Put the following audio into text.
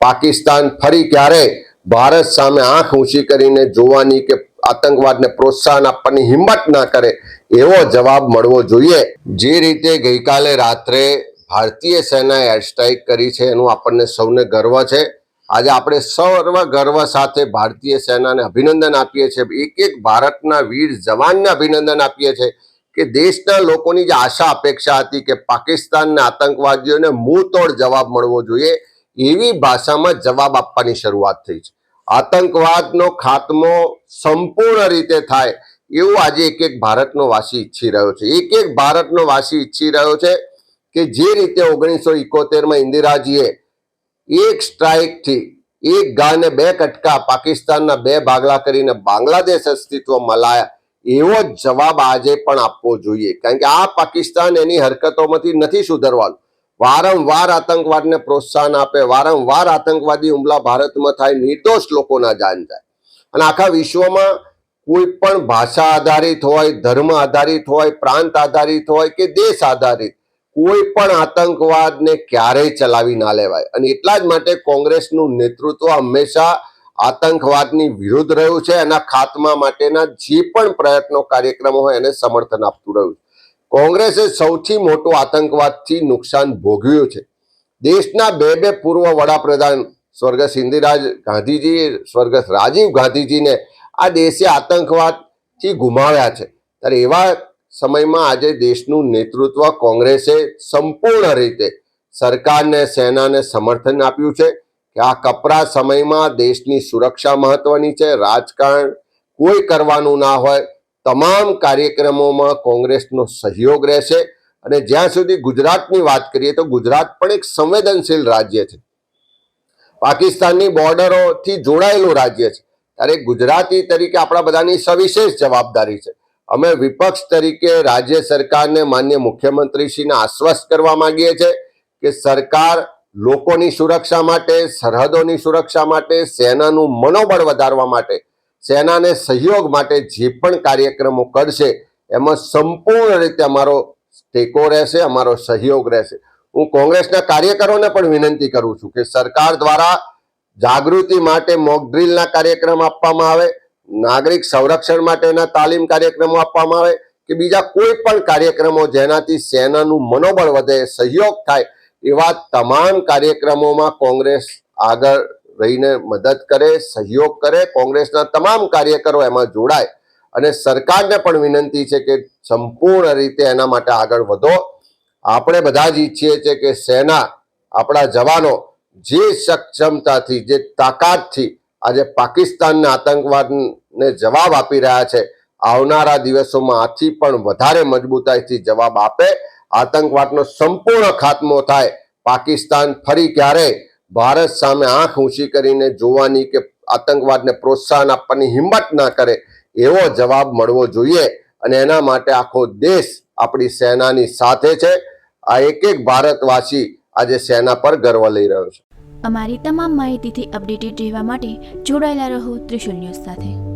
પાકિસ્તાન ફરી ક્યારે ભારત સામે આંખ ઊંચી કરીને જોવાની કે આતંકવાદને પ્રોત્સાહન આપવાની હિંમત ના કરે એવો જવાબ મળવો જોઈએ। જે રીતે ગઈકાલે રાત્રે ભારતીય સેનાએ એર સ્ટ્રાઇક કરી છે એનું આપણને સૌને ગર્વ છે। આજે આપણે સર્વ ગર્વ સાથે ભારતીય સેનાને અભિનંદન આપીએ છીએ। એક એક ભારતના વીર જવાનને અભિનંદન આપીએ છીએ કે દેશના લોકોની જે આશા અપેક્ષા હતી કે પાકિસ્તાનના આતંકવાદીઓને મુંહ તોડ જવાબ મળવો જોઈએ એવી ભાષામાં જવાબ આપવાની શરૂઆત થઈ છે। આતંકવાદનો ખાત્મો સંપૂર્ણ રીતે થાય એવું આજે એક એક ભારતનો વાસી ઈચ્છી રહ્યો છે। એક એક ભારતનો વાસી ઈચ્છી રહ્યો છે કે જે રીતે 1971માં ઇન્દિરાજીએ એક સ્ટ્રાઇકથી એક ગાને બે કટકા પાકિસ્તાનના બે ભાગલા કરીને બાંગ્લાદેશ અસ્તિત્વમાં લાયા એવો જ જવાબ આજે પણ આપવો જોઈએ। કારણ કે આ પાકિસ્તાન એની હરકતોમાંથી નથી સુધરવાનું। વારંવાર આતંકવાદને પ્રોત્સાહન આપે, વારંવાર આતંકવાદી હુમલા ભારતમાં થાય, નિર્દોષ લોકોના જાન જાય અને આખા વિશ્વમાં કોઈ પણ ભાષા આધારિત હોય, ધર્મ આધારિત હોય, પ્રાંત આધારિત હોય કે દેશ આધારિત કોઈ પણ આતંકવાદને ક્યારેય ચલાવી ના લેવાય। અને એટલા જ માટે કોંગ્રેસનું નેતૃત્વ હંમેશા આતંકવાદની વિરુદ્ધ રહ્યું છે। એના ખાત્મા માટેના જે પણ પ્રયત્નો કાર્યક્રમો હોય એને સમર્થન આપતું રહ્યું છે। કોંગ્રેસે સૌથી મોટું આતંકવાદથી નુકસાન ભોગવ્યું છે। દેશના બે પૂર્વ વડાપ્રધાન સ્વર્ગસ્થ ઇન્દિરા ગાંધીજી, સ્વર્ગસ્થ રાજીવ ગાંધીજીને આ દેશે આતંકવાદથી ગુમાવ્યા છે। ત્યારે એવા સમયમાં આજે દેશનું નેતૃત્વ કોંગ્રેસે સંપૂર્ણ રીતે સરકારને, સેનાને સમર્થન આપ્યું છે કે આ કપરા સમયમાં દેશની સુરક્ષા મહત્વની છે। રાજકારણ કોઈ કરવાનું ના હોય, તમામ કાર્યક્રમોમાં કોંગ્રેસનો સહયોગ રહેશે। અને જ્યાં સુધી ગુજરાતની વાત કરીએ તો ગુજરાત પણ એક સંવેદનશીલ રાજ્ય છે, પાકિસ્તાનની બોર્ડરોથી જોડાયેલું રાજ્ય છે। ત્યારે ગુજરાતી તરીકે આપણા બધાની સવિશેષ જવાબદારી છે। અમે વિપક્ષ તરીકે રાજ્ય સરકારને, માન્ય મુખ્યમંત્રીશ્રીને આશ્વસ્ત કરવા માંગીએ છીએ કે સરકાર લોકોની સુરક્ષા માટે, સરહદોની સુરક્ષા માટે, સેનાનું મનોબળ વધારવા માટે, સેનાને સહયોગ માટે જે પણ કાર્યક્રમો કરશે એમાં સંપૂર્ણ રીતે અમારો ટેકો રહેશે, અમારો સહયોગ રહેશે। હું કોંગ્રેસના કાર્યકરોને પણ વિનંતી કરું છું કે સરકાર દ્વારા જાગૃતિ માટે મોક ડ્રીલના કાર્યક્રમ આપવામાં આવે, નાગરિક સંરક્ષણ માટેના તાલીમ કાર્યક્રમો આપવામાં આવે કે બીજા કોઈ પણ કાર્યક્રમો જેનાથી સેનાનું મનોબળ વધે, સહયોગ થાય એવા તમામ કાર્યક્રમોમાં કોંગ્રેસ આગળ રહીને મદદ કરે, સહયોગ કરે। કોંગ્રેસના તમામ કાર્યકરો એમાં જોડાય અને સરકારને પણ વિનંતી છે કે સંપૂર્ણ રીતે એના માટે આગળ વધો। આપણે બધા જ ઈચ્છીએ છીએ કે સેના, આપણા જવાનો જે સક્ષમતાથી, જે તાકાતથી આજે પાકિસ્તાનના આતંકવાદને જવાબ આપી રહ્યા છે, આવનારા દિવસોમાં આથી પણ વધારે મજબૂતાઈથી જવાબ આપે, આતંકવાદનો સંપૂર્ણ ખાત્મો થાય, પાકિસ્તાન ફરી ક્યારે ભારત સામે આંખ ઊંચી કરીને જોવાની કે આતંકવાદને પ્રોત્સાહન આપવાની હિંમત ના કરે એવો જવાબ મળવો જોઈએ। અને એના માટે આખો દેશ આપણી સેનાની સાથે છે। આ એક એક ભારતવાસી આજે સેના પર ગર્વ લઈ રહ્યો છે। અમારી તમામ માહિતીથી અપડેટેડ રહેવા માટે જોડાયેલા રહો ત્રિશુલ ન્યૂઝ સાથે।